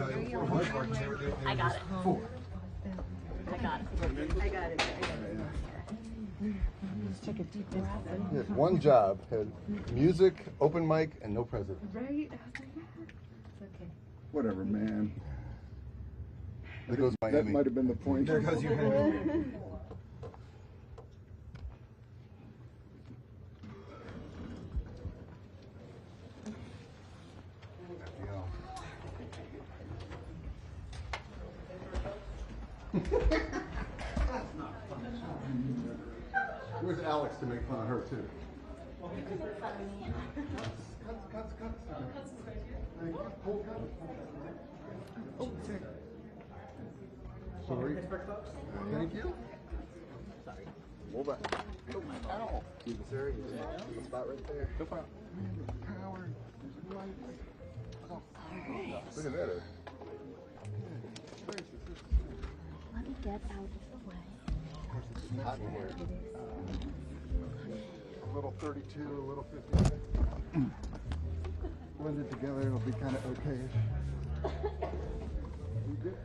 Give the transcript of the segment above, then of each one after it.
I got it. 4. I got it. I got it. Just take a deep breath. He had one job, had music, open mic, and no president. Right? I was like, it's okay. Whatever, man. There goes That Miami. might have been the point. There goes your head. Where's Alex to make fun of her too? You can make fun of me. Cuts. Oh, sorry. Sorry. Thank you. Move it. Ow. Keep it there. Keep the spot right there. Go for it. Power. Look at that. Let me get out of the way. Hot in here. A little 32, a little 50. Blend it together, it'll be kind of okay. You good?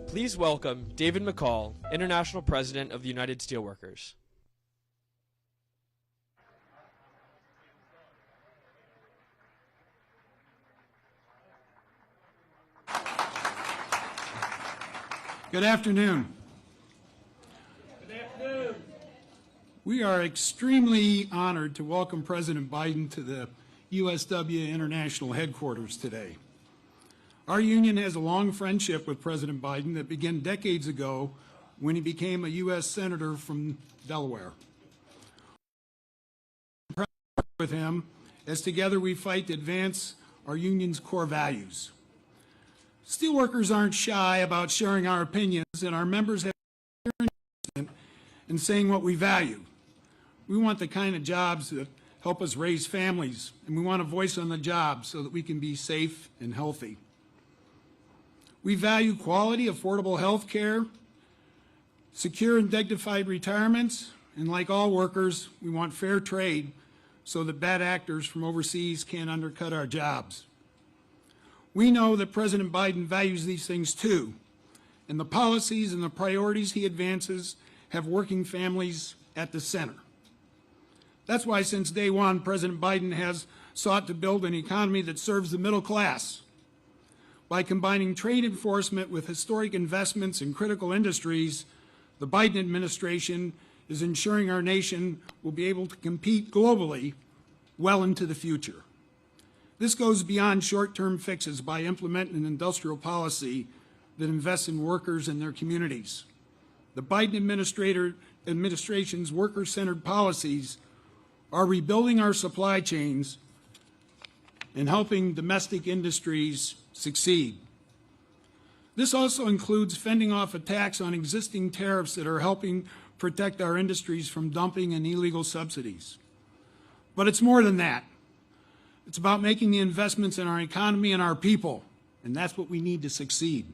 Please welcome David McCall, International President of the United Steelworkers. Good afternoon. Good afternoon. We are extremely honored to welcome President Biden to the USW International Headquarters today. Our union has a long friendship with President Biden that began decades ago when he became a U.S. Senator from Delaware. I'm proud to work with him as together we fight to advance our union's core values. Steelworkers aren't shy about sharing our opinions, and our members have an interest in saying what we value. We want the kind of jobs that help us raise families, and we want a voice on the job so that we can be safe and healthy. We value quality, affordable health care, secure and dignified retirements, and like all workers, we want fair trade so that bad actors from overseas can't undercut our jobs. We know that President Biden values these things too, and the policies and the priorities he advances have working families at the center. That's why since day one, President Biden has sought to build an economy that serves the middle class. By combining trade enforcement with historic investments in critical industries, the Biden administration is ensuring our nation will be able to compete globally well into the future. This goes beyond short-term fixes by implementing an industrial policy that invests in workers and their communities. The Biden administration's worker-centered policies are rebuilding our supply chains and helping domestic industries succeed. This also includes fending off attacks on existing tariffs that are helping protect our industries from dumping and illegal subsidies. But it's more than that. It's about making the investments in our economy and our people, and that's what we need to succeed.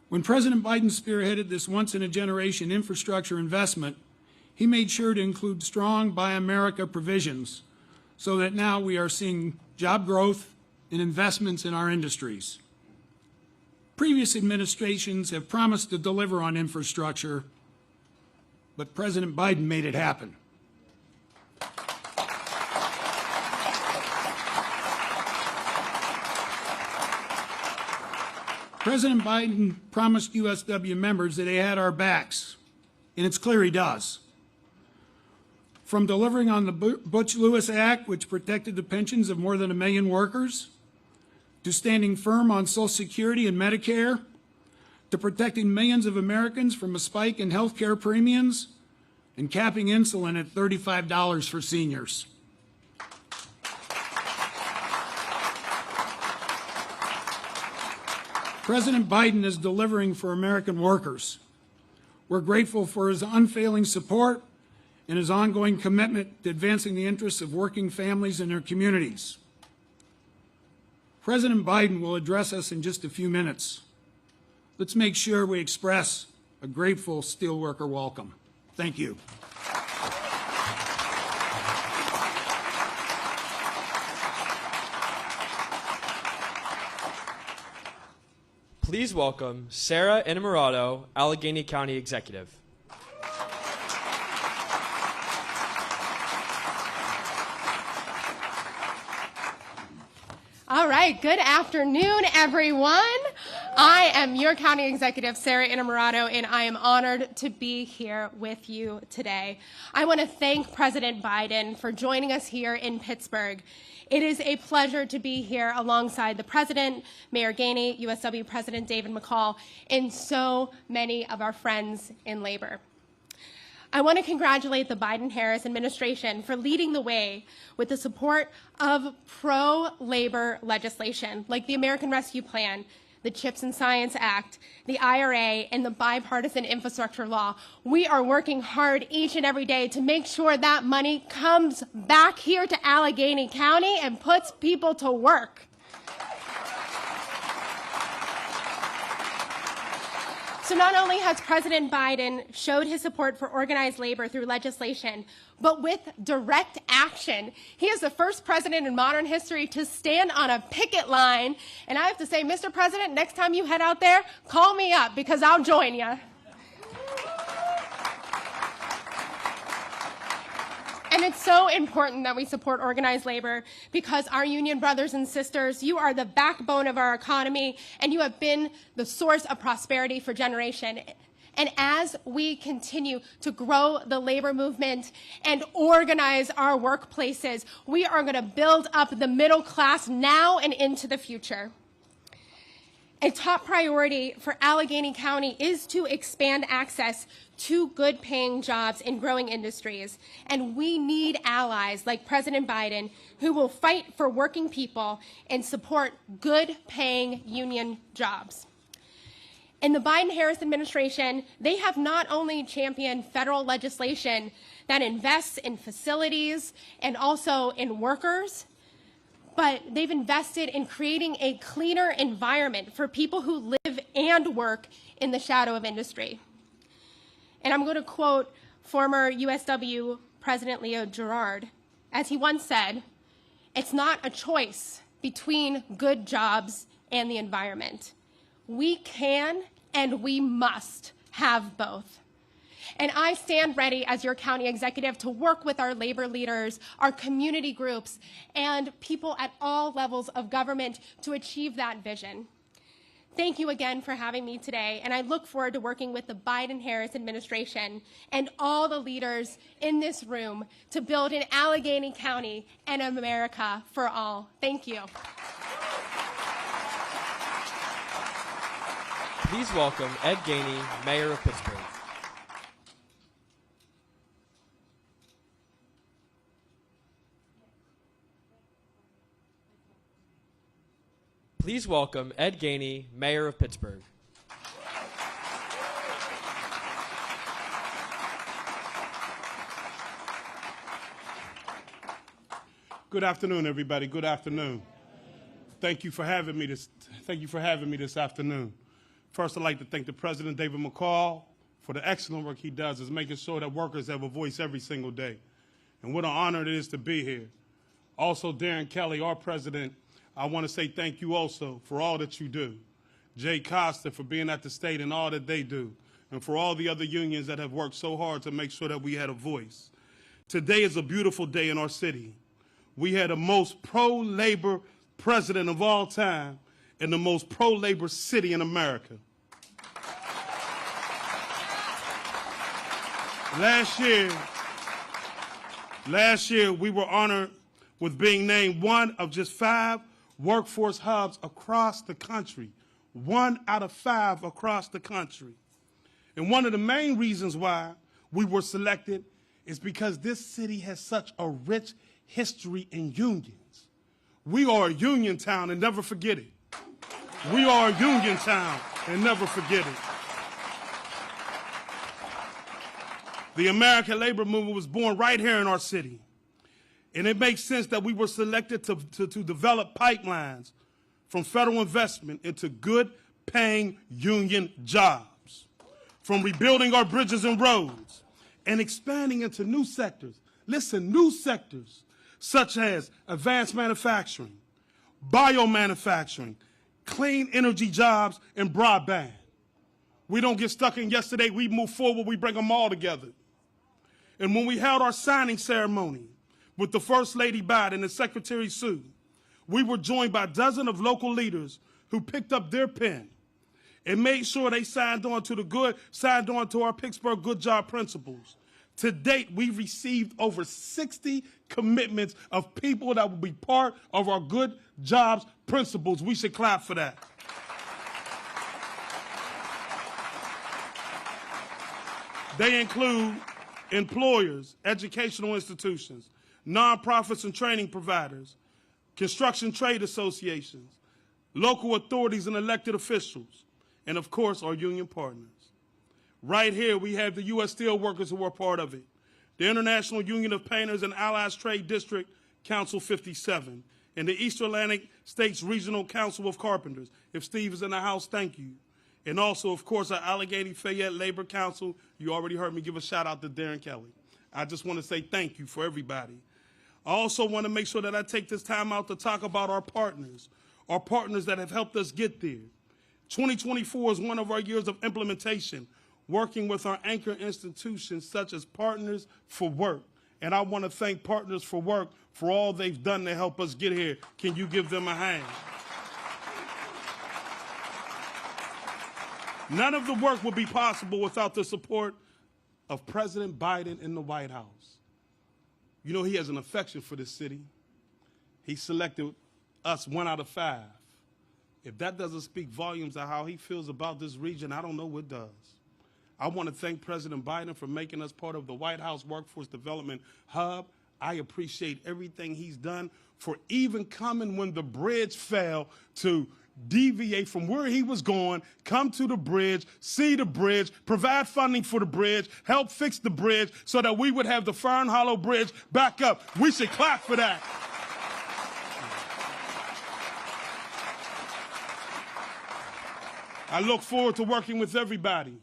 When President Biden spearheaded this once-in-a-generation infrastructure investment, he made sure to include strong Buy America provisions so that now we are seeing job growth and investments in our industries. Previous administrations have promised to deliver on infrastructure, but President Biden made it happen. President Biden promised USW members that he had our backs, and it's clear he does. From delivering on the Butch-Lewis Act, which protected the pensions of more than 1 million workers, to standing firm on Social Security and Medicare, to protecting millions of Americans from a spike in health care premiums, and capping insulin at $35 for seniors. President Biden is delivering for American workers. We're grateful for his unfailing support and his ongoing commitment to advancing the interests of working families and their communities. President Biden will address us in just a few minutes. Let's make sure we express a grateful steelworker welcome. Thank you. Please welcome Sarah Innamorato, Allegheny County Executive. All right, good afternoon, everyone. I am your County Executive, Sarah Innamorato, and I am honored to be here with you today. I want to thank President Biden for joining us here in Pittsburgh. It is a pleasure to be here alongside the President, Mayor Gainey, USW President David McCall, and so many of our friends in labor. I want to congratulate the Biden-Harris administration for leading the way with the support of pro-labor legislation like the American Rescue Plan, the CHIPS and Science Act, the IRA, and the bipartisan infrastructure law. We are working hard each and every day to make sure that money comes back here to Allegheny County and puts people to work. So not only has President Biden showed his support for organized labor through legislation, but with direct action. He is the first president in modern history to stand on a picket line. And I have to say, Mr. President, next time you head out there, call me up because I'll join you. And it's so important that we support organized labor because our union brothers and sisters, you are the backbone of our economy and you have been the source of prosperity for generations. And as we continue to grow the labor movement and organize our workplaces, we are going to build up the middle class now and into the future. A top priority for Allegheny County is to expand access to good-paying jobs in growing industries. And we need allies like President Biden who will fight for working people and support good-paying union jobs. In the Biden-Harris administration, they have not only championed federal legislation that invests in facilities and also in workers, but they've invested in creating a cleaner environment for people who live and work in the shadow of industry. And I'm going to quote former USW President Leo Gerard, as he once said, "It's not a choice between good jobs and the environment. We can and we must have both." And I stand ready as your county executive to work with our labor leaders, our community groups, and people at all levels of government to achieve that vision. Thank you again for having me today, and I look forward to working with the Biden-Harris administration and all the leaders in this room to build an Allegheny County and America for all. Thank you. Please welcome Ed Gainey, Mayor of Pittsburgh. Please welcome Ed Gainey, Mayor of Pittsburgh. Good afternoon, everybody. Good afternoon. Thank you for having me this afternoon. First, I'd like to thank the President, David McCall, for the excellent work he does is making sure that workers have a voice every single day. And what an honor it is to be here. Also, Darren Kelly, our president, I want to say thank you also for all that you do. Jay Costa for being at the state and all that they do. And for all the other unions that have worked so hard to make sure that we had a voice. Today is a beautiful day in our city. We had the most pro-labor president of all time and the most pro-labor city in America. Last year, we were honored with being named one of just 5 workforce hubs across the country. 1 out of 5 across the country. And one of the main reasons why we were selected is because this city has such a rich history in unions. We are a union town, and never forget it. We are a union town, and never forget it. The American labor movement was born right here in our city. And it makes sense that we were selected to develop pipelines from federal investment into good-paying union jobs, from rebuilding our bridges and roads and expanding into new sectors. Listen, new sectors such as advanced manufacturing, biomanufacturing, clean energy jobs, and broadband. We don't get stuck in yesterday. We move forward. We bring them all together. And when we held our signing ceremony with the First Lady Biden and Secretary Sue, we were joined by dozens of local leaders who picked up their pen and made sure they signed on to our Pittsburgh Good Job Principles. To date, we've received over 60 commitments of people that will be part of our Good Jobs Principles. We should clap for that. They include employers, educational institutions, nonprofits and training providers, construction trade associations, local authorities and elected officials, and of course, our union partners. Right here, we have the U.S. Steelworkers who are part of it, the International Union of Painters and Allies Trade District Council 57, and the East Atlantic States Regional Council of Carpenters. If Steve is in the house, thank you. And also, of course, our Allegheny Fayette Labor Council. You already heard me give a shout out to Darren Kelly. I just want to say thank you for everybody. I also want to make sure that I take this time out to talk about our partners that have helped us get there. 2024 is one of our years of implementation, working with our anchor institutions such as Partners for Work. And I want to thank Partners for Work for all they've done to help us get here. Can you give them a hand? None of the work would be possible without the support of President Biden in the White House. You know, he has an affection for this city. He selected us 1 out of 5. If that doesn't speak volumes of how he feels about this region, I don't know what does. I want to thank President Biden for making us part of the White House Workforce Development Hub. I appreciate everything he's done, for even coming when the bridge fell to deviate from where he was going, come to the bridge, see the bridge, provide funding for the bridge, help fix the bridge so that we would have the Fern Hollow Bridge back up. We should clap for that. I look forward to working with everybody.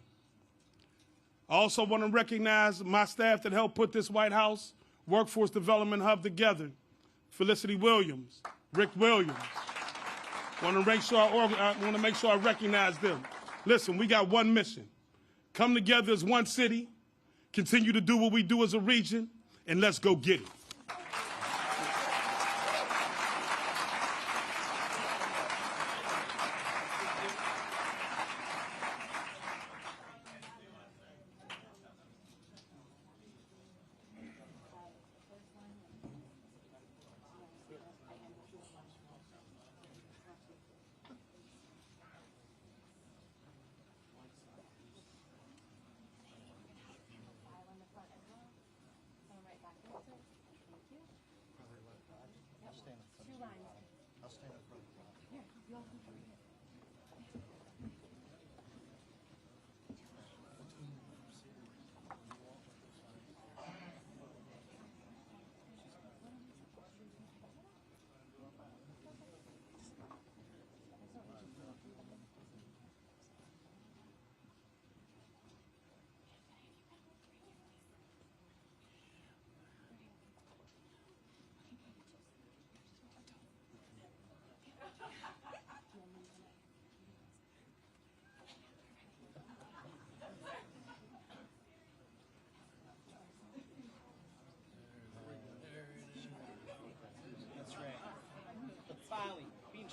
I also want to recognize my staff that helped put this White House Workforce Development Hub together. Felicity Williams, Rick Williams. I want to make sure I recognize them. Listen, we got one mission. Come together as one city, continue to do what we do as a region, and let's go get it.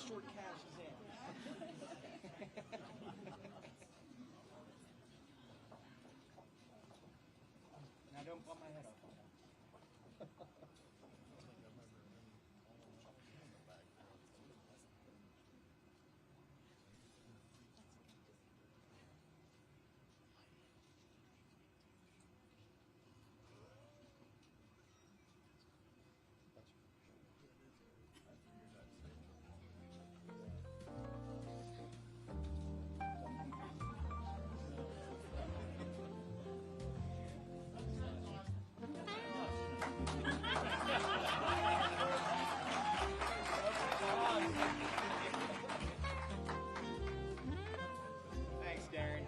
Short cash is in. Now don't bump my head off. Thanks, Darren.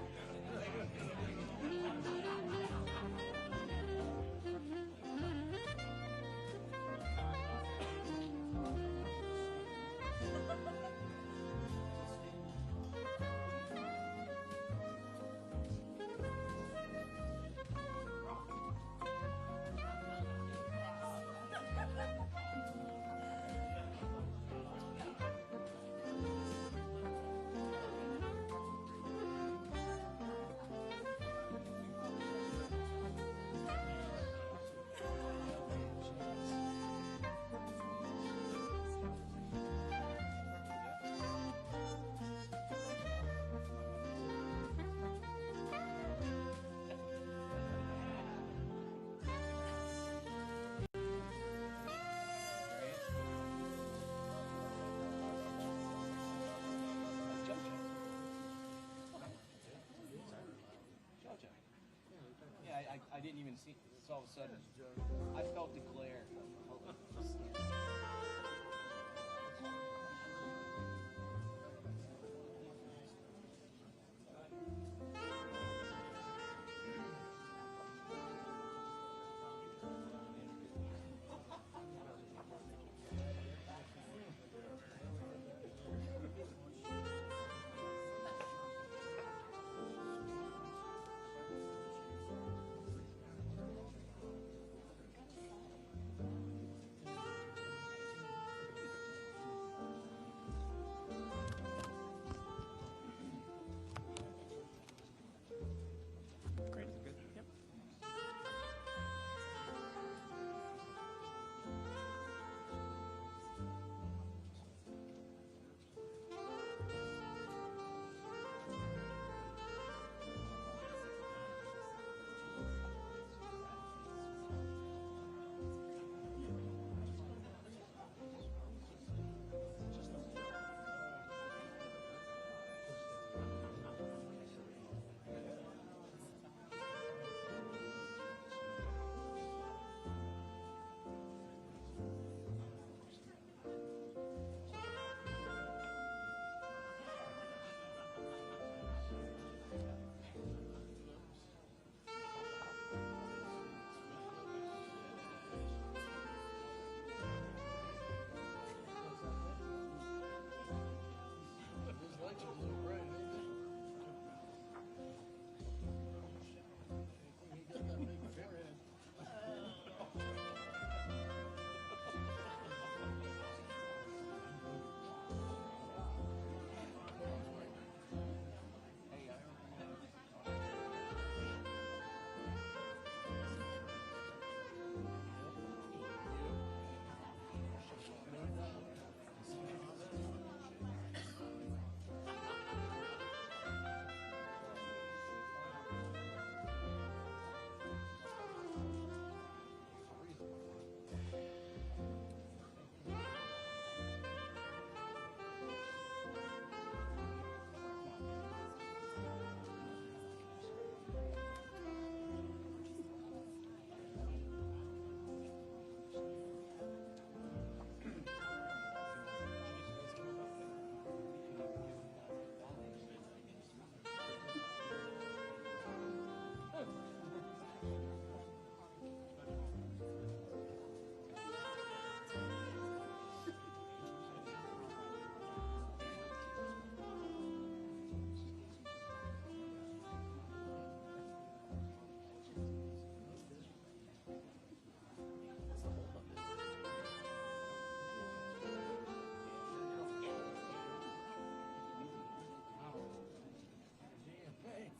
I didn't even see it. It's all of a sudden. I felt the glare.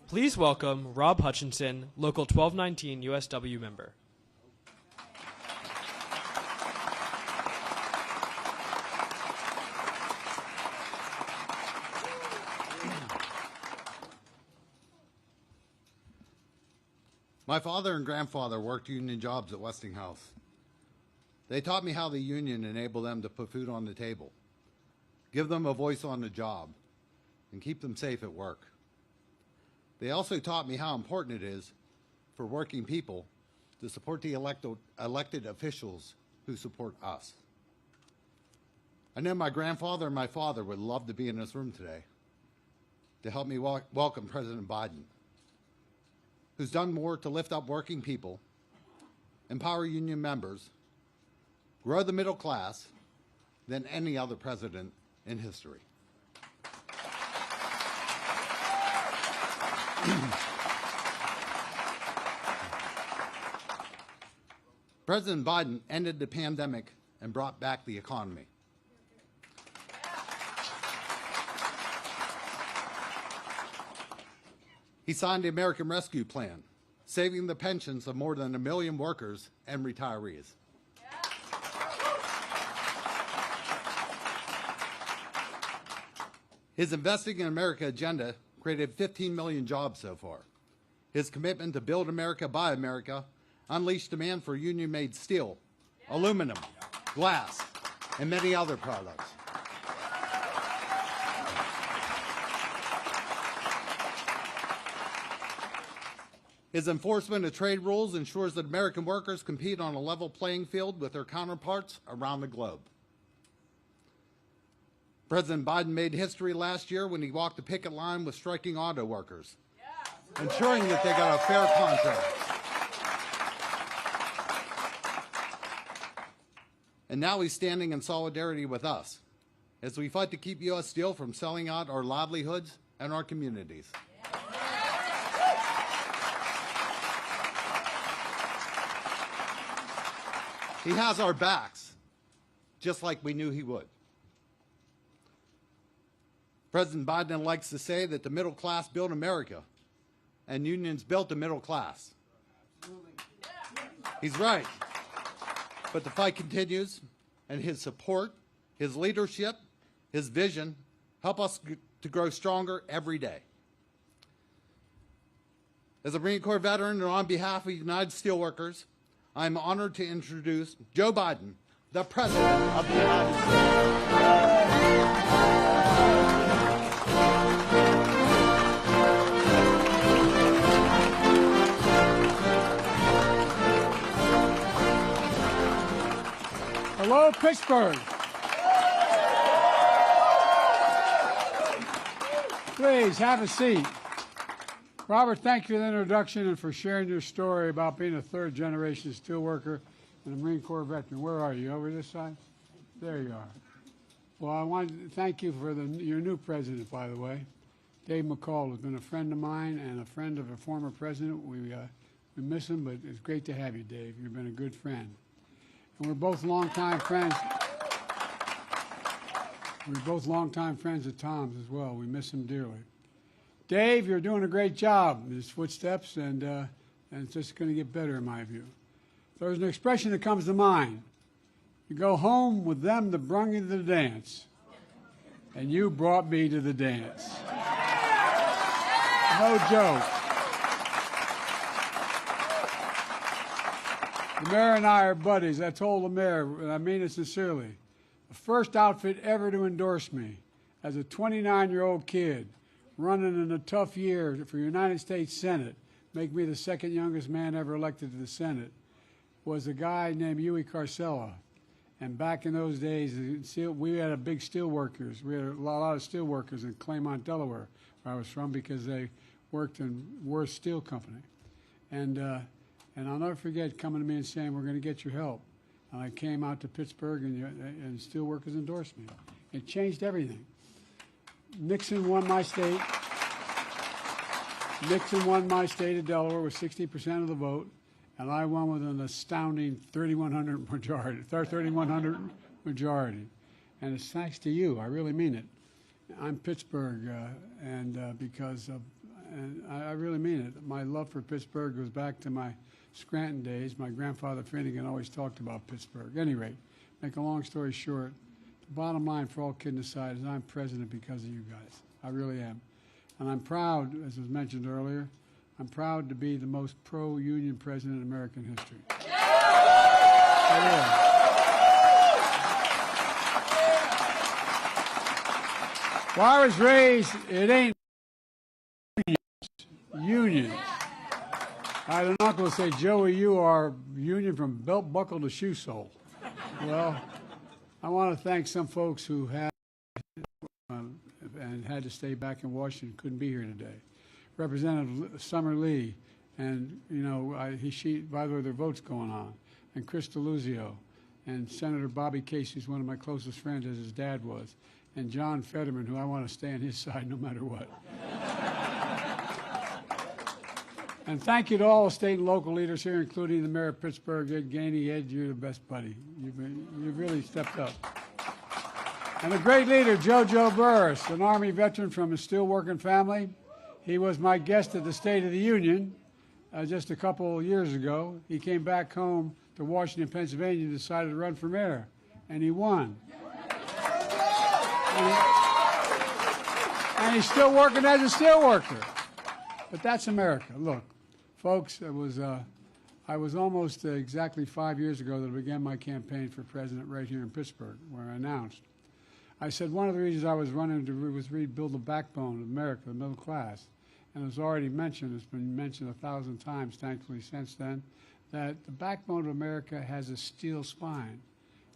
Please welcome Rob Hutchinson, Local 1219 USW member. My father and grandfather worked union jobs at Westinghouse. They taught me how the union enabled them to put food on the table, give them a voice on the job, and keep them safe at work. They also taught me how important it is for working people to support the elected officials who support us. I know my grandfather and my father would love to be in this room today to help me welcome President Biden, who's done more to lift up working people, empower union members, grow the middle class than any other president in history. President Biden ended the pandemic and brought back the economy. He signed the American Rescue Plan, saving the pensions of more than 1 million workers and retirees. His Investing in America agenda created 15 million jobs so far. His commitment to build America, buy America unleashed demand for union-made steel, aluminum, glass, and many other products. His enforcement of trade rules ensures that American workers compete on a level playing field with their counterparts around the globe. President Biden made history last year when he walked the picket line with striking auto workers, ensuring that they got a fair contract. And now he's standing in solidarity with us as we fight to keep U.S. Steel from selling out our livelihoods and our communities. He has our backs, just like we knew he would. President Biden likes to say that the middle class built America, and unions built the middle class. He's right. But the fight continues, and his support, his leadership, his vision help us to grow stronger every day. As a Marine Corps veteran and on behalf of United Steelworkers, I'm honored to introduce Joe Biden, the President of the United States. Hello, Pittsburgh. Please have a seat. Robert, thank you for the introduction and for sharing your story about being a third-generation steelworker and a Marine Corps veteran. Where are you? Over this side? There you are. Well, I want to thank you for your new president, by the way. Dave McCall has been a friend of mine and a friend of a former president. We miss him, but it's great to have you, Dave. You've been a good friend. And we're both longtime friends. We're both longtime friends of Tom's as well. We miss him dearly. Dave, you're doing a great job in his footsteps, and it's just going to get better in my view. There's an expression that comes to mind. You go home with them that brung you to the dance, and you brought me to the dance. No joke. The mayor and I are buddies. I told the mayor, and I mean it sincerely, the first outfit ever to endorse me as a 29-year-old kid running in a tough year for United States Senate, make me the second youngest man ever elected to the Senate, was a guy named Huey Carcella. And back in those days, we had a big steel workers. We had a lot of steel workers in Claymont, Delaware, where I was from, because they worked in Worth Steel Company. And I'll never forget coming to me and saying, we're going to get your help. And I came out to Pittsburgh, and steel workers endorsed me. It changed everything. Nixon won my state. Nixon won my state of Delaware with 60% of the vote, and I won with an astounding 3,100 majority. And it's thanks to you. I really mean it. I'm Pittsburgh, and because of and I really mean it. My love for Pittsburgh goes back to my Scranton days. My grandfather Finnegan always talked about Pittsburgh. At any rate, make a long story short, the bottom line for all kidding aside is I'm president because of you guys. I really am. And I'm proud, as was mentioned earlier, I'm proud to be the most pro-union president in American history. I am. Well, I was raised, it ain't unions. I had an uncle who say, Joey, you are union from belt buckle to shoe sole. Well, I want to thank some folks who have and had to stay back in Washington, couldn't be here today. Representative Summer Lee, and you know, by the way, their vote's going on, and Chris DeLuzio, and Senator Bobby Casey, who's one of my closest friends, as his dad was, and John Fetterman, who I want to stay on his side no matter what. And thank you to all the state and local leaders here, including the mayor of Pittsburgh, Ed Gainey. Ed, you're the best buddy. You've really stepped up. And a great leader, JoJo Burris, an Army veteran from a steel-working family. He was my guest at the State of the Union just a couple years ago. He came back home to Washington, Pennsylvania, and decided to run for mayor, and he won. And he's still working as a steel worker. But that's America. Look, folks, I was almost exactly 5 years ago that I began my campaign for president right here in Pittsburgh, where I announced. I said one of the reasons I was running was rebuild the backbone of America, the middle class. And as already mentioned, it's been mentioned 1,000 times, thankfully, since then, that the backbone of America has a steel spine.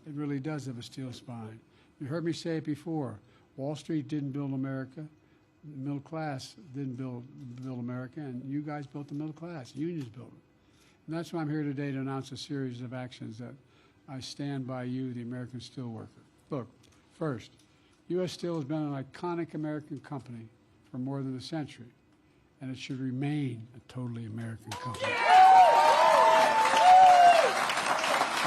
It really does have a steel spine. You heard me say it before. Wall Street didn't build America. The middle class didn't build America, and you guys built the middle class. Unions built it. And that's why I'm here today to announce a series of actions that I stand by you, the American steelworker. Look, first, U.S. Steel has been an iconic American company for more than a century, and it should remain a totally American company.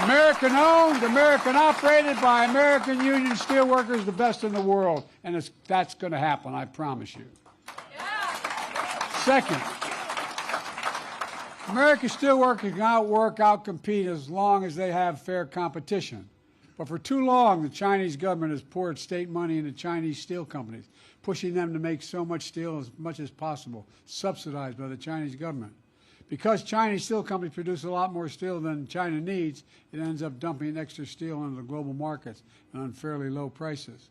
American owned, American operated by American union steelworkers, the best in the world. And that's going to happen, I promise you. Second, American steelworkers can outcompete as long as they have fair competition. But for too long, the Chinese government has poured state money into Chinese steel companies, pushing them to make so much steel as much as possible, subsidized by the Chinese government. Because Chinese steel companies produce a lot more steel than China needs, it ends up dumping extra steel into the global markets at unfairly low prices.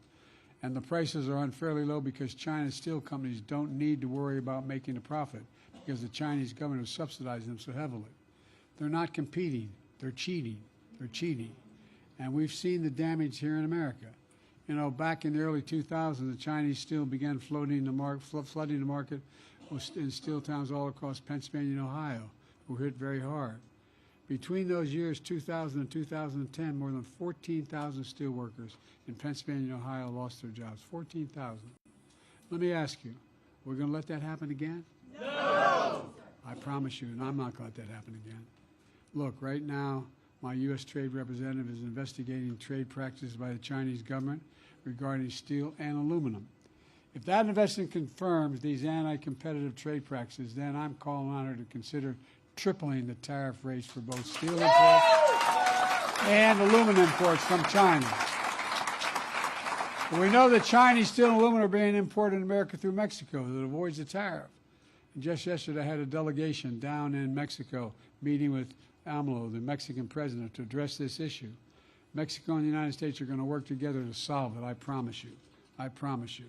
And the prices are unfairly low because China's steel companies don't need to worry about making a profit because the Chinese government has subsidized them so heavily. They're not competing. They're cheating. They're cheating. And we've seen the damage here in America. You know, back in the early 2000s, the Chinese steel began flooding the market in steel towns all across Pennsylvania and Ohio, who were hit very hard. Between those years, 2000 and 2010, more than 14,000 steel workers in Pennsylvania and Ohio lost their jobs. 14,000. Let me ask you, we're going to let that happen again? No! I promise you, and I'm not going to let that happen again. Look, right now, my U.S. Trade Representative is investigating trade practices by the Chinese government regarding steel and aluminum. If that investigation confirms these anti-competitive trade practices, then I'm calling on her to consider tripling the tariff rates for both steel imports and aluminum imports from China. But we know that Chinese steel and aluminum are being imported in America through Mexico that avoids the tariff. And just yesterday, I had a delegation down in Mexico meeting with AMLO, the Mexican president, to address this issue. Mexico and the United States are going to work together to solve it, I promise you. I promise you.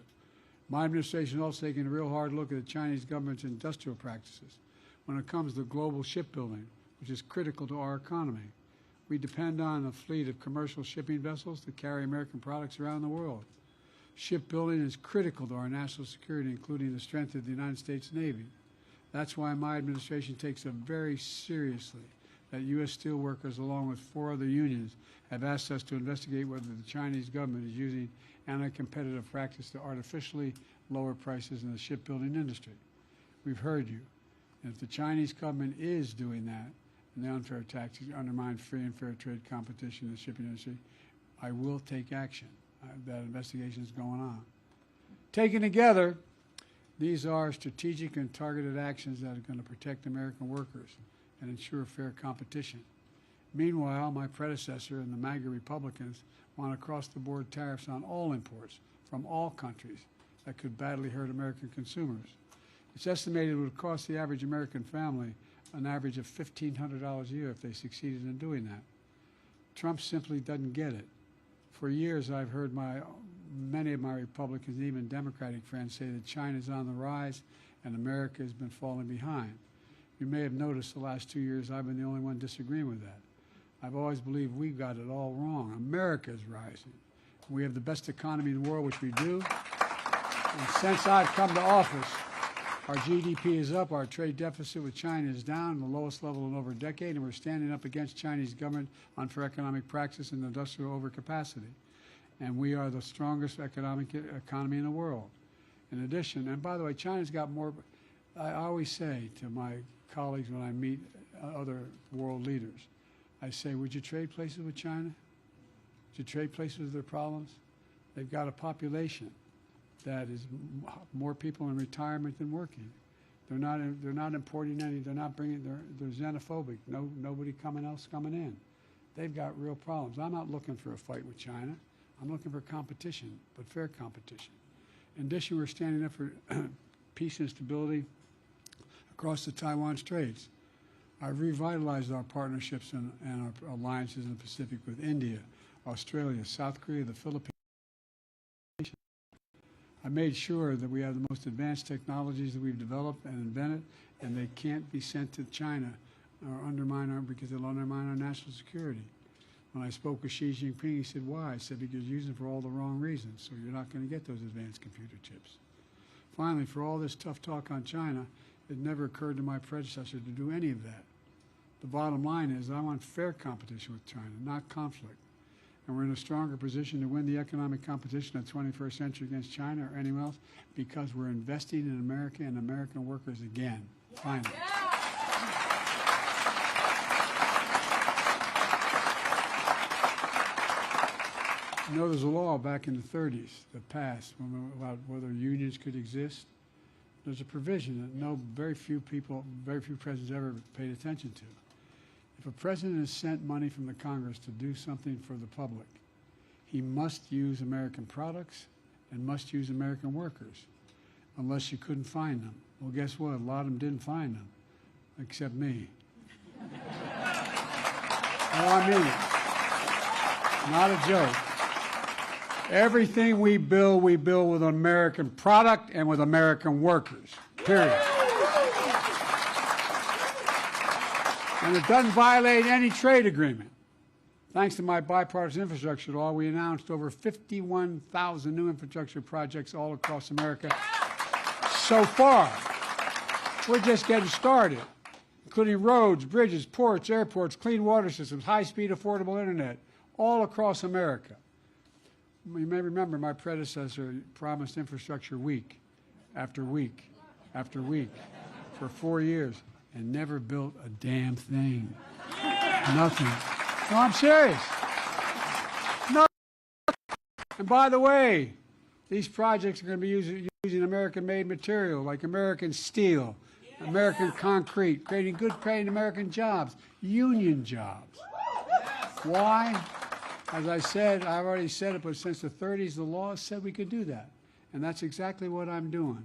My administration is also taking a real hard look at the Chinese government's industrial practices when it comes to global shipbuilding, which is critical to our economy. We depend on a fleet of commercial shipping vessels to carry American products around the world. Shipbuilding is critical to our national security, including the strength of the United States Navy. That's why my administration takes it very seriously that U.S. steelworkers, along with 4 other unions, have asked us to investigate whether the Chinese government is using anti-competitive practice to artificially lower prices in the shipbuilding industry. We've heard you. And if the Chinese government is doing that, and the unfair taxes undermine free and fair trade competition in the shipping industry, I will take action. That investigation is going on. Taken together, These are strategic and targeted actions that are going to protect American workers and ensure fair competition. Meanwhile, my predecessor and the MAGA Republicans want across-the-board tariffs on all imports from all countries that could badly hurt American consumers. It's estimated it would cost the average American family an average of $1,500 a year if they succeeded in doing that. Trump simply doesn't get it. For years, I've heard many of my Republicans and even Democratic friends say that China's on the rise and America has been falling behind. You may have noticed the last 2 years I've been the only one disagreeing with that. I've always believed we got it all wrong. America is rising. We have the best economy in the world, which we do. And since I've come to office, our GDP is up, our trade deficit with China is down, the lowest level in over a decade, and we're standing up against Chinese government unfair economic practice and industrial overcapacity. And we are the strongest economy in the world. In addition, and by the way, China's got more, I always say to my colleagues when I meet other world leaders, I say, would you trade places with China? Would you trade places with their problems? They've got a population that is more people in retirement than working. They're not importing any. They're not bringing. They're xenophobic. Nobody else coming in. They've got real problems. I'm not looking for a fight with China. I'm looking for competition, but fair competition. In addition, we're standing up for peace and stability across the Taiwan Straits. I've revitalized our partnerships and our alliances in the Pacific with India, Australia, South Korea, the Philippines. I made sure that we have the most advanced technologies that we've developed and invented, and they can't be sent to China or because they'll undermine our national security. When I spoke with Xi Jinping, he said, why? I said, because you're using it for all the wrong reasons, so you're not going to get those advanced computer chips. Finally, for all this tough talk on China, it never occurred to my predecessor to do any of that. The bottom line is I want fair competition with China, not conflict. And we're in a stronger position to win the economic competition of the 21st century against China or anyone else because we're investing in America and American workers again, finally. You know, there's a law back in the 30s that passed about whether unions could exist. There's a provision that very few presidents ever paid attention to. If a president has sent money from the Congress to do something for the public, he must use American products and must use American workers, unless you couldn't find them. Well, guess what? A lot of them didn't find them, except me. Oh, I mean it. Not a joke. Everything we build with an American product and with American workers, period. And it doesn't violate any trade agreement. Thanks to my bipartisan infrastructure law, we announced over 51,000 new infrastructure projects all across America so far. We're just getting started, including roads, bridges, ports, airports, clean water systems, high-speed, affordable internet, all across America. You may remember my predecessor promised infrastructure week after week after week for 4 years and never built a damn thing. Nothing. No, I'm serious. No. And by the way, these projects are going to be using American-made material like American steel, American concrete, creating good-paying American jobs, union jobs. Why? As I said, I've already said it, but since the 30s, the law said we could do that. And that's exactly what I'm doing.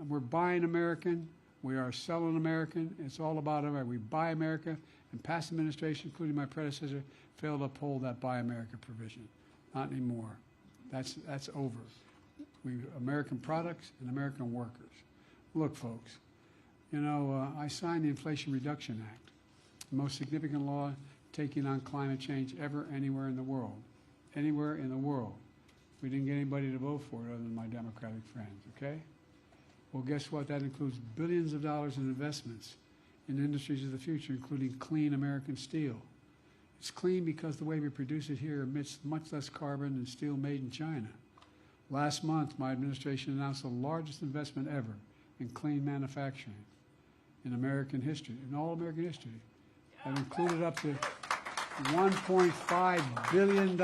We're buying American. We are selling American. It's all about America. We buy America, and past administration, including my predecessor, failed to uphold that Buy America provision. Not anymore. That's over. American products and American workers. Look, folks, you know, I signed the Inflation Reduction Act, the most significant law taking on climate change ever anywhere in the world. Anywhere in the world. We didn't get anybody to vote for it other than my Democratic friends, okay? Well, guess what? That includes billions of dollars in investments in industries of the future, including clean American steel. It's clean because the way we produce it here emits much less carbon than steel made in China. Last month, my administration announced the largest investment ever in clean manufacturing in American history, in all American history. That included up to $1.5 billion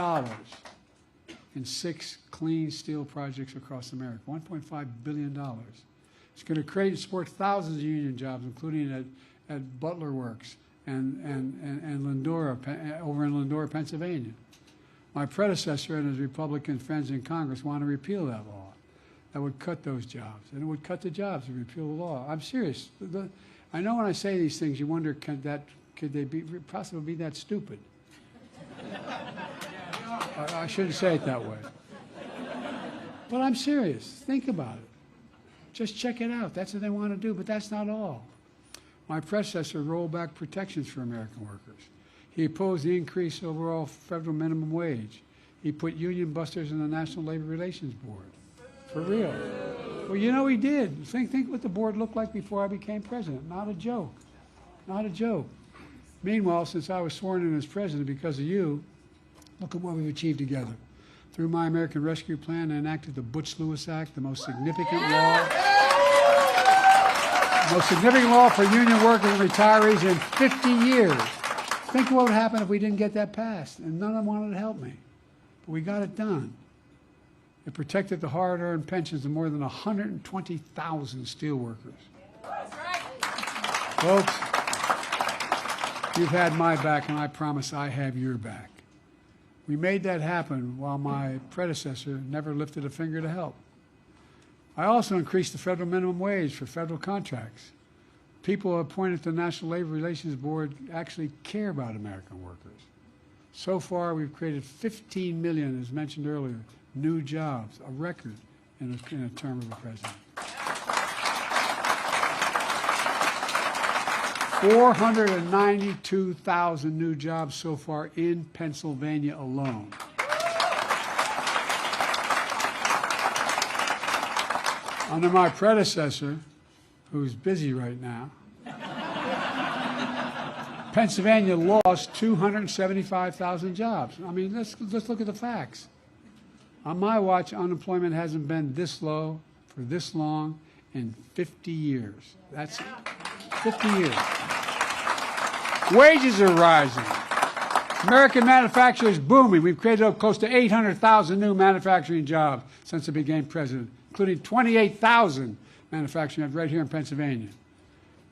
in 6 clean steel projects across America. $1.5 billion. It's going to create and support thousands of union jobs, including at Butler Works and Lindora, over in Lindora, Pennsylvania. My predecessor and his Republican friends in Congress want to repeal that law. That would cut those jobs, and it would cut the jobs to repeal the law. I'm serious. I know when I say these things, you wonder, could they possibly be that stupid? I shouldn't say it that way. But I'm serious. Think about it. Just check it out. That's what they want to do, but that's not all. My predecessor rolled back protections for American workers. He opposed the increased overall federal minimum wage. He put union busters in the National Labor Relations Board. For real. Well, you know he did. Think what the board looked like before I became president. Not a joke. Not a joke. Meanwhile, since I was sworn in as president because of you, look at what we've achieved together. Through my American Rescue Plan, I enacted the Butch-Lewis Act, the most significant law for union workers and retirees in 50 years. Think what would happen if we didn't get that passed, and none of them wanted to help me. But we got it done. It protected the hard-earned pensions of more than 120,000 steelworkers. Folks, you've had my back, and I promise I have your back. We made that happen while my predecessor never lifted a finger to help. I also increased the federal minimum wage for federal contracts. People appointed to the National Labor Relations Board actually care about American workers. So far, we've created 15 million, as mentioned earlier, new jobs, a record in a term of a president. 492,000 new jobs so far in Pennsylvania alone. Under my predecessor, who's busy right now, Pennsylvania lost 275,000 jobs. I mean, let's look at the facts. On my watch, unemployment hasn't been this low for this long in 50 years. That's 50 years. Wages are rising. American manufacturing is booming. We've created close to 800,000 new manufacturing jobs since I became president, including 28,000 manufacturing jobs right here in Pennsylvania.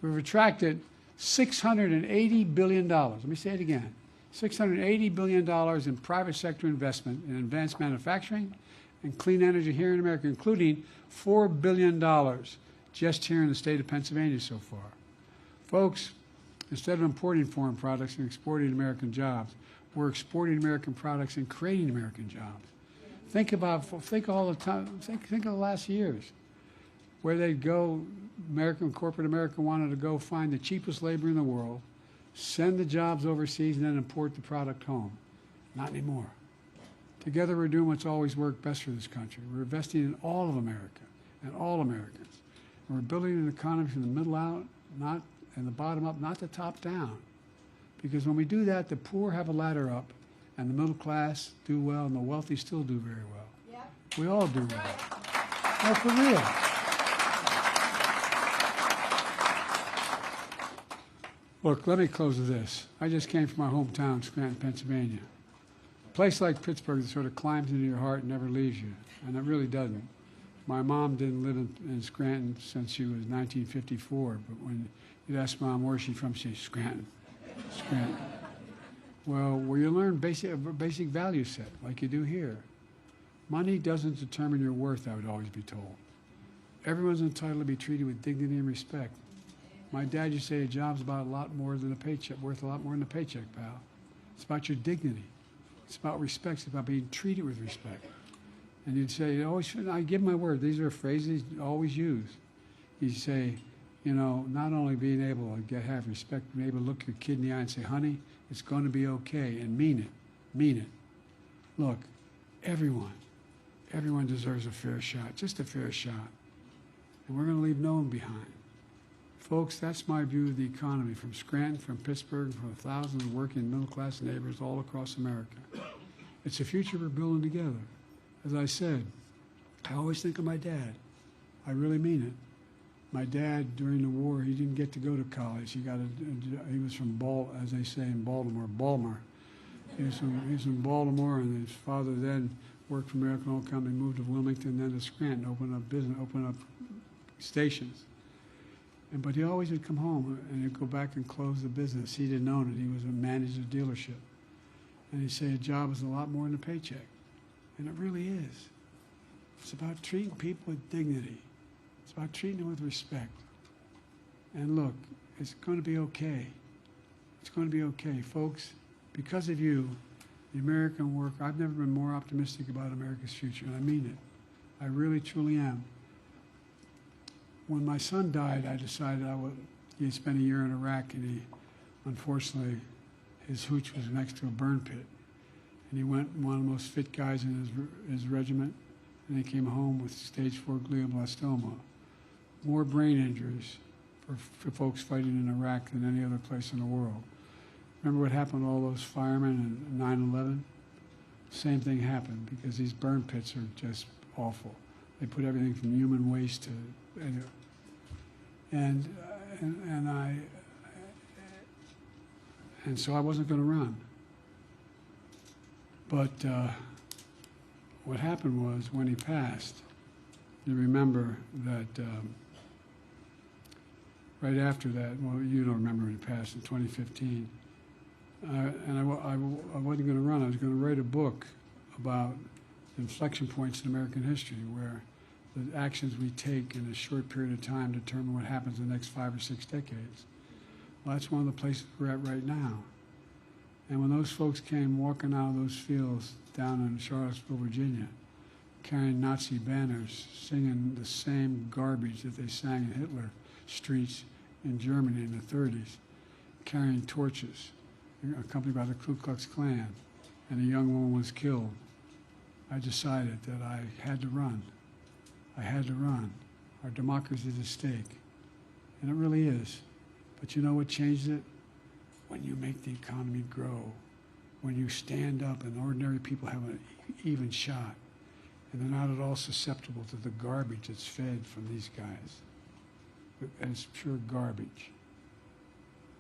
We've attracted $680 billion. Let me say it again. $680 billion in private sector investment in advanced manufacturing and clean energy here in America, including $4 billion just here in the state of Pennsylvania so far. Folks, instead of importing foreign products and exporting American jobs, we're exporting American products and creating American jobs. Think all the time. Think of the last years, where they'd go. Corporate America wanted to go find the cheapest labor in the world, send the jobs overseas, and then import the product home. Not anymore. Together, we're doing what's always worked best for this country. We're investing in all of America and all Americans. And we're building an economy from the middle out, not and the bottom up, not the top down. Because when we do that, the poor have a ladder up, and the middle class do well, and the wealthy still do very well. Yep. We all do well. No, for real. Look, let me close with this. I just came from my hometown, Scranton, Pennsylvania. A place like Pittsburgh that sort of climbs into your heart and never leaves you, and it really doesn't. My mom didn't live in Scranton since she was 1954, but when you'd ask Mom where's she from, she'd say, Scranton. Scranton. Well, where you learn basic value set, like you do here. Money doesn't determine your worth, I would always be told. Everyone's entitled to be treated with dignity and respect. My dad used to say a job's about a lot more than a paycheck, worth a lot more than a paycheck, pal. It's about your dignity. It's about respect. It's about being treated with respect. And you'd say, I give my word, these are phrases you always use. You'd say, you know, not only being able to have respect, being able to look your kid in the eye and say, honey, it's going to be okay, and mean it. Mean it. Look, everyone deserves a fair shot, just a fair shot. And we're going to leave no one behind. Folks, that's my view of the economy from Scranton, from Pittsburgh, from thousands of working middle-class neighbors all across America. It's a future we're building together. As I said, I always think of my dad. I really mean it. My dad, during the war, he didn't get to go to college. He was from as they say in Baltimore. He was from Baltimore, and his father then worked for American Oil Company, moved to Wilmington, then to Scranton, opened up stations. But he always would come home and he'd go back and close the business. He didn't own it. He was a manager of dealership. And he'd say a job is a lot more than a paycheck. And it really is. It's about treating people with dignity. It's about treating them with respect. And look, it's going to be okay. It's going to be okay. Folks, because of you, the American work, I've never been more optimistic about America's future, and I mean it. I really, truly am. When my son died, I decided he had spent a year in Iraq, and he, unfortunately, his hooch was next to a burn pit. And he went, one of the most fit guys in his regiment, and he came home with stage 4 glioblastoma. More brain injuries for folks fighting in Iraq than any other place in the world. Remember what happened to all those firemen in 9/11? Same thing happened, because these burn pits are just awful. They put everything from human waste to, and so I wasn't going to run. But what happened was, when he passed, you remember that right after that, well, you don't remember when he passed, in 2015, and I wasn't going to run. I was going to write a book about inflection points in American history, where the actions we take in a short period of time determine what happens in the next 5 or 6 decades. Well, that's one of the places we're at right now. And when those folks came walking out of those fields down in Charlottesville, Virginia, carrying Nazi banners, singing the same garbage that they sang in Hitler streets in Germany in the 30s, carrying torches, accompanied by the Ku Klux Klan, and a young woman was killed, I decided that I had to run. I had to run. Our democracy is at stake. And it really is. But you know what changed it? When you make the economy grow, when you stand up and ordinary people have an even shot, and they're not at all susceptible to the garbage that's fed from these guys. And it's pure garbage.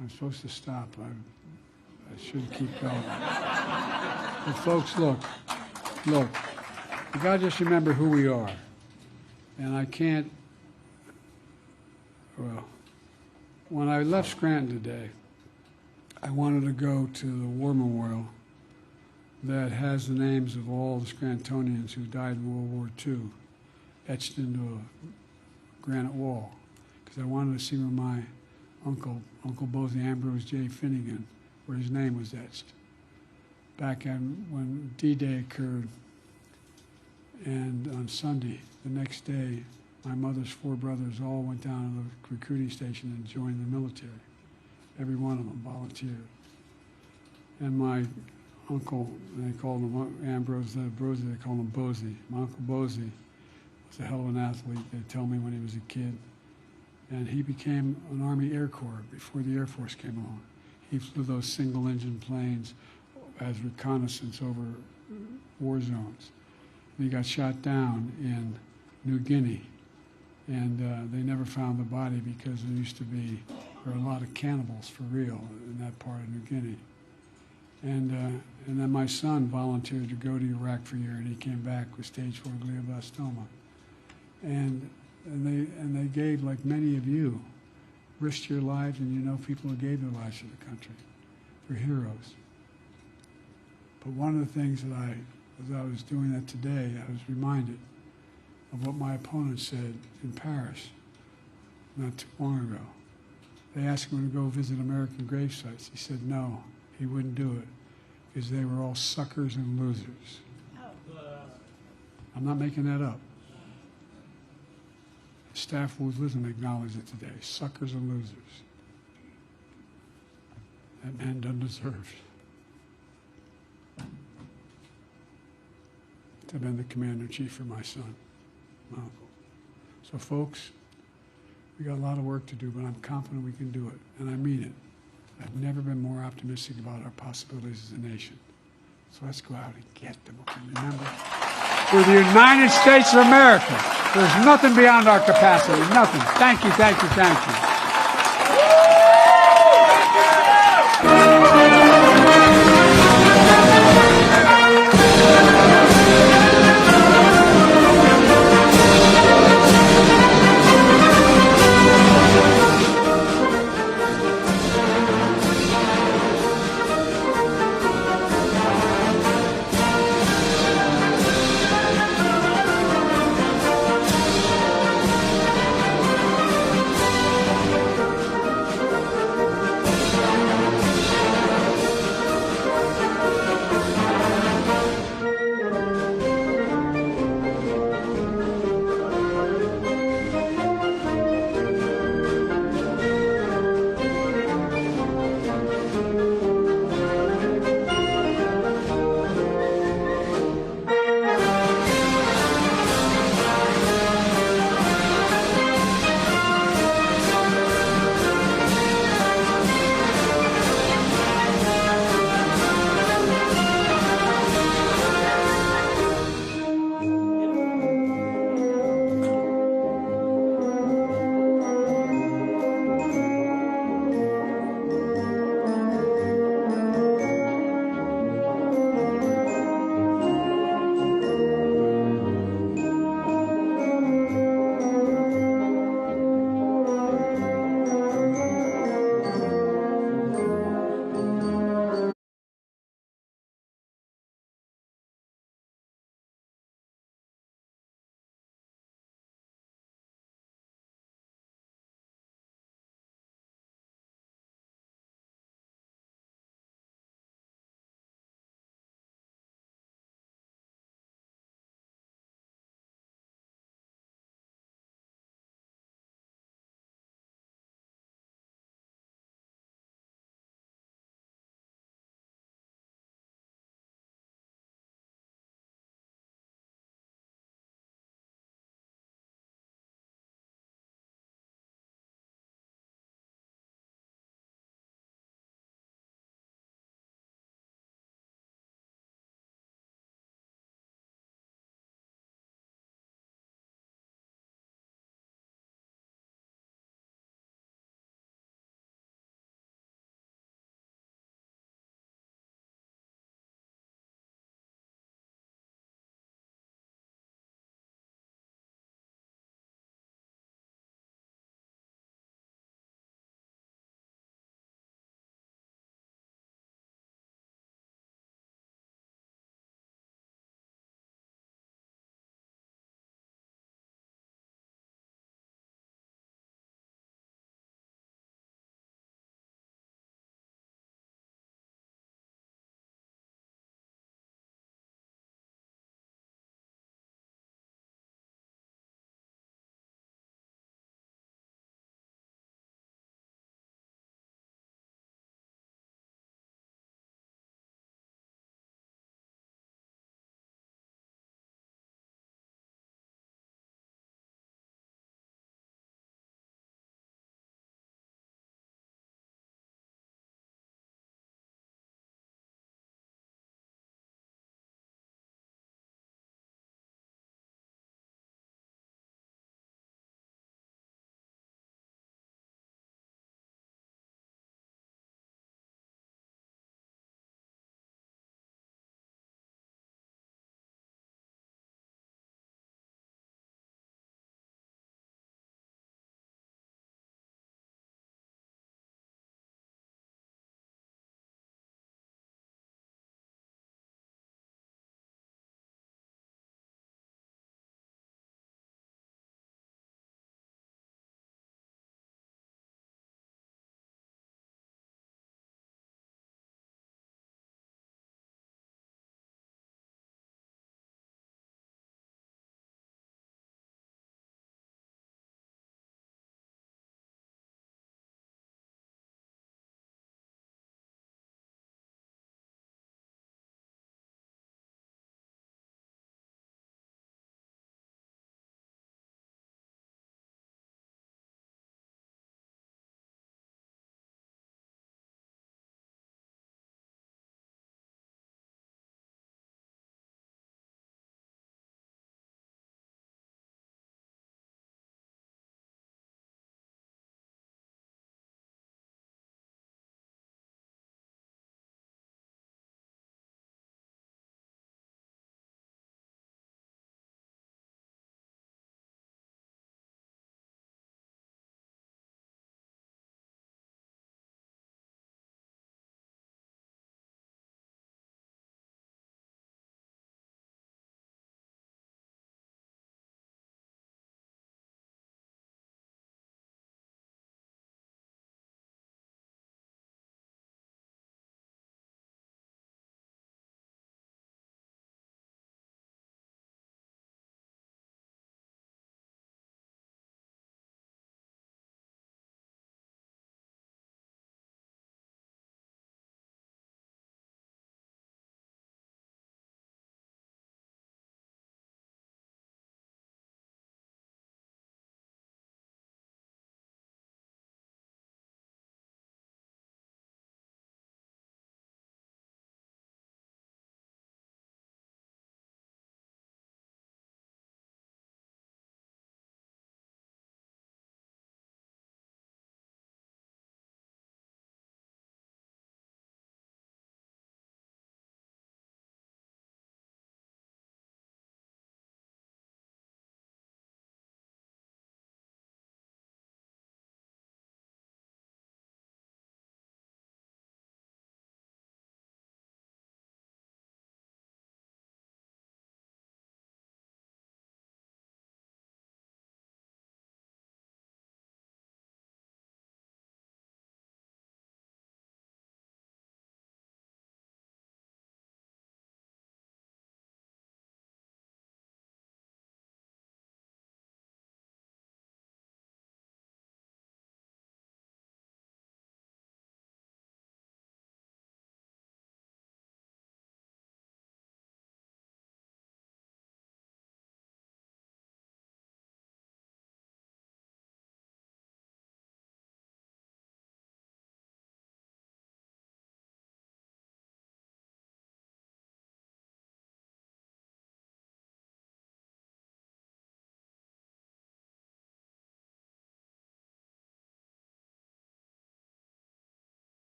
I'm supposed to stop. I should keep going. But folks, look, you got to just remember who we are. And I can't, well, when I left Scranton today, I wanted to go to the War Memorial that has the names of all the Scrantonians who died in World War II etched into a granite wall, because I wanted to see where my Uncle Bosie Ambrose J. Finnegan, where his name was etched. Back when D-Day occurred, and on Sunday, the next day, my mother's 4 brothers all went down to the recruiting station and joined the military. Every one of them volunteered. And my uncle, they called him Ambrose, Bosie, they called him Bosie. My Uncle Bosie was a hell of an athlete, they tell me, when he was a kid. And he became an Army Air Corps before the Air Force came along. He flew those single-engine planes as reconnaissance over war zones. And he got shot down in New Guinea. And they never found the body because there were a lot of cannibals for real in that part of New Guinea. And then my son volunteered to go to Iraq for a year, and he came back with stage 4 glioblastoma. And they gave, like many of you, risked your lives, and you know people who gave their lives to the country. They're heroes. But one of the things that as I was doing that today, I was reminded of what my opponent said in Paris not too long ago. They asked him to go visit American grave sites. He said no, he wouldn't do it, because they were all suckers and losers. I'm not making that up. The staff who was with him acknowledged it today. Suckers and losers. That man doesn't deserve to have been the commander-in-chief for my son, my uncle. So folks, we got a lot of work to do, but I'm confident we can do it, and I mean it. I've never been more optimistic about our possibilities as a nation. So let's go out and get them. Okay, remember, we're the United States of America. There's nothing beyond our capacity, nothing. Thank you, thank you, thank you.